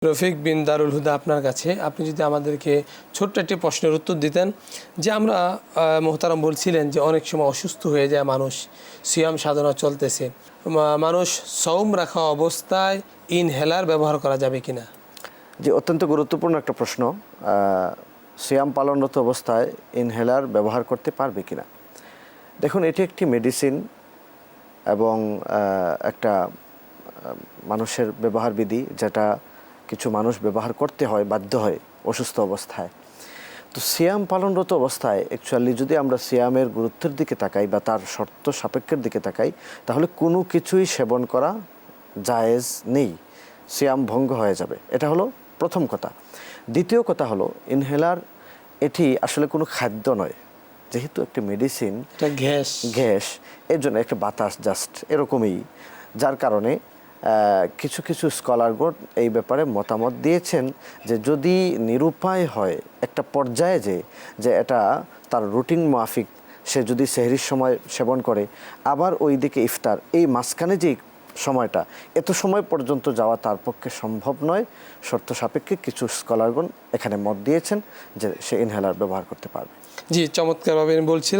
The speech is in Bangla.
রফিক বিন দারুল হুদা, আপনার কাছে আপনি যদি আমাদেরকে ছোট্ট একটি প্রশ্নের উত্তর দিতেন যে আমরা মোহতারাম বলছিলেন যে অনেক সময় অসুস্থ হয়ে যায় মানুষ, সিয়াম সাধনা চলতেছে, মানুষ সওম রাখা অবস্থায় ইনহেলার ব্যবহার করা যাবে কিনা? যে অত্যন্ত গুরুত্বপূর্ণ একটা প্রশ্ন। সিয়াম পালনরত অবস্থায় ইনহেলার ব্যবহার করতে পারবে কিনা। দেখুন, এটি একটি মেডিসিন এবং একটা মানুষের ব্যবহার বিধি, যেটা কিছু মানুষ ব্যবহার করতে হয়, বাধ্য হয় অসুস্থ অবস্থায়। তো সিয়াম পালনরত অবস্থায় অ্যাকচুয়ালি যদি আমরা সিয়ামের গুরুত্বের দিকে তাকাই বা তার শর্ত সাপেক্ষের দিকে তাকাই, তাহলে কোনো কিছুই সেবন করা জায়েজ নেই, সিয়াম ভঙ্গ হয়ে যাবে। এটা হলো প্রথম কথা। দ্বিতীয় কথা হলো, ইনহেলার এটি আসলে কোনো খাদ্য নয়, যেহেতু একটি মেডিসিন, গ্যাস, এর জন্য একটা বাতাস জাস্ট এরকমই, যার কারণে কিছু কিছু স্কলারগণ এই ব্যাপারে মতামত দিয়েছেন যে যদি নিরুপায় হয় একটা পর্যায়ে যে এটা তার রুটিন মাফিক, সে যদি সেহরির সময় সেবন করে আবার ওই দিকে ইফতার, এই মাঝখানে যেই সময়টা, এত সময় পর্যন্ত যাওয়া তার পক্ষে সম্ভব নয়, শর্ত সাপেক্ষে কিছু স্কলারগণ এখানে মত দিয়েছেন যে সে ইনহেলার ব্যবহার করতে পারবে। জি, চমৎকারভাবে বলছিলেন।